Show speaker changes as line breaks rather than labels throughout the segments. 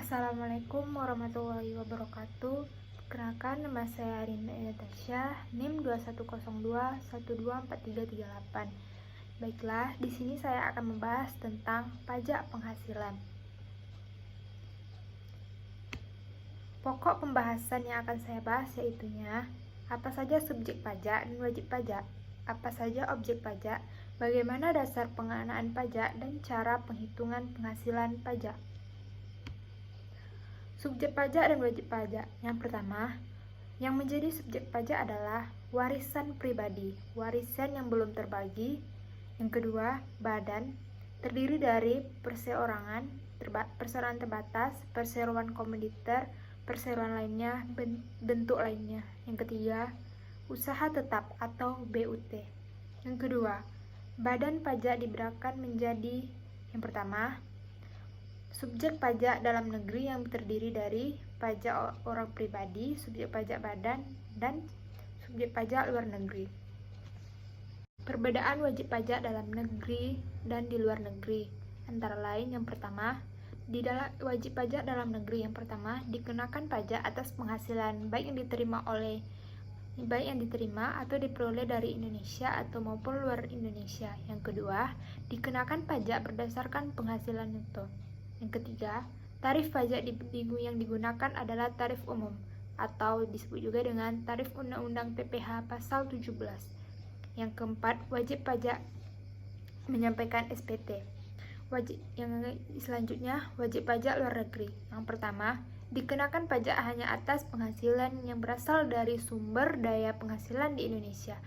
Assalamualaikum warahmatullahi wabarakatuh. Perkenalkan, nama saya Arinda Natasha, NIM 2102124338. Baiklah, di sini saya akan membahas tentang pajak penghasilan. Pokok pembahasan yang akan saya bahas yaitunya apa saja subjek pajak dan wajib pajak, apa saja objek pajak, bagaimana dasar pengenaan pajak, dan cara penghitungan penghasilan pajak. Subjek pajak dan wajib pajak. Yang pertama, yang menjadi subjek pajak adalah warisan pribadi, warisan yang belum terbagi. Yang kedua, badan, terdiri dari perseorangan, perseroan terbatas, perseroan komoditer, perseroan lainnya, bentuk lainnya. Yang ketiga, usaha tetap atau BUT. Yang kedua, badan pajak dibedakan menjadi yang pertama, subjek pajak dalam negeri yang terdiri dari pajak orang pribadi, subjek pajak badan, dan subjek pajak luar negeri. Perbedaan wajib pajak dalam negeri dan di luar negeri antara lain yang pertama, di dalam wajib pajak dalam negeri yang pertama dikenakan pajak atas penghasilan baik yang diterima atau diperoleh dari Indonesia atau maupun luar Indonesia. Yang kedua, dikenakan pajak berdasarkan penghasilan neto. Yang ketiga, tarif pajak yang digunakan adalah tarif umum atau disebut juga dengan tarif Undang-Undang PPh pasal 17. Yang keempat, wajib pajak menyampaikan SPT. Selanjutnya, wajib pajak luar negeri. Yang pertama, dikenakan pajak hanya atas penghasilan yang berasal dari sumber daya penghasilan di Indonesia.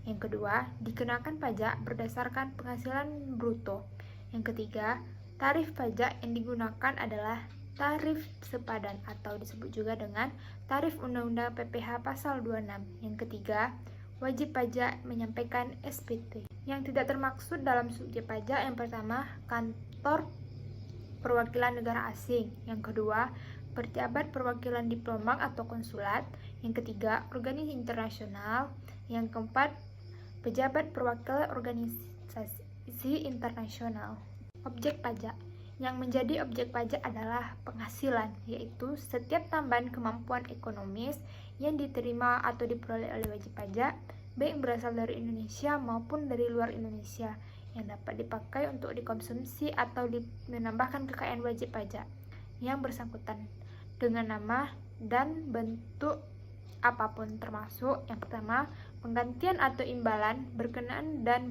Yang kedua, dikenakan pajak berdasarkan penghasilan bruto. Yang ketiga, tarif pajak yang digunakan adalah tarif sepadan atau disebut juga dengan tarif Undang-Undang PPh pasal 26. Yang ketiga, wajib pajak menyampaikan SPT. Yang tidak termaksud dalam subjek pajak yang pertama, kantor perwakilan negara asing. Yang kedua, pejabat perwakilan diplomat atau konsulat. Yang ketiga, organisasi internasional. Yang keempat, pejabat perwakilan organisasi internasional. Objek pajak. Yang menjadi objek pajak adalah penghasilan, yaitu setiap tambahan kemampuan ekonomis yang diterima atau diperoleh oleh wajib pajak, baik berasal dari Indonesia maupun dari luar Indonesia, yang dapat dipakai untuk dikonsumsi atau menambahkan kekayaan wajib pajak yang bersangkutan dengan nama dan bentuk apapun, termasuk yang pertama, penggantian atau imbalan berkenaan dan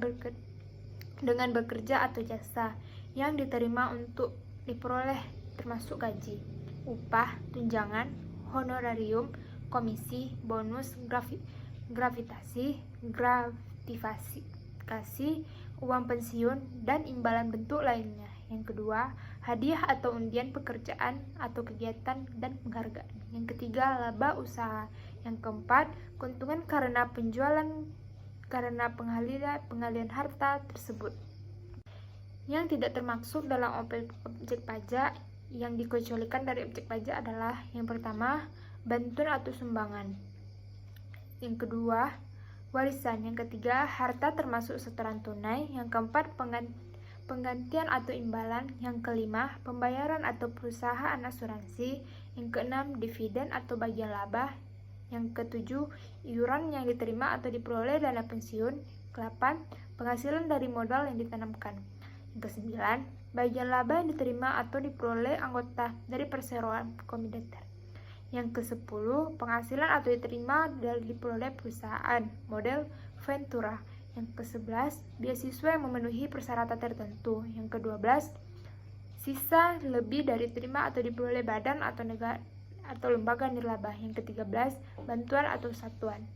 dengan bekerja atau jasa yang diterima untuk diperoleh, termasuk gaji, upah, tunjangan, honorarium, komisi, bonus, gratifikasi, uang pensiun, dan imbalan bentuk lainnya. Yang kedua, hadiah atau undian pekerjaan atau kegiatan dan penghargaan. Yang ketiga, laba usaha. Yang keempat, keuntungan karena pengalihan harta tersebut. Yang tidak termaksud dalam objek pajak yang dikecualikan dari objek pajak adalah yang pertama, bantuan atau sumbangan. Yang kedua, warisan. Yang ketiga, harta termasuk setoran tunai. Yang keempat, penggantian atau imbalan. Yang kelima, pembayaran atau perusahaan asuransi. Yang keenam, dividen atau bagian laba. Yang ketujuh, iuran yang diterima atau diperoleh dana pensiun. Kelapan, penghasilan dari modal yang ditanamkan. Yang kesembilan, bagian laba yang diterima atau diperoleh anggota dari perseroan komoditer. Yang kesepuluh, penghasilan atau diterima dari diperoleh perusahaan model ventura. Yang kesebelas, beasiswa yang memenuhi persyaratan tertentu. Yang kedua-belas, sisa lebih dari diterima atau diperoleh badan atau negara atau lembaga nirlaba. Yang ketiga-belas, bantuan atau satuan.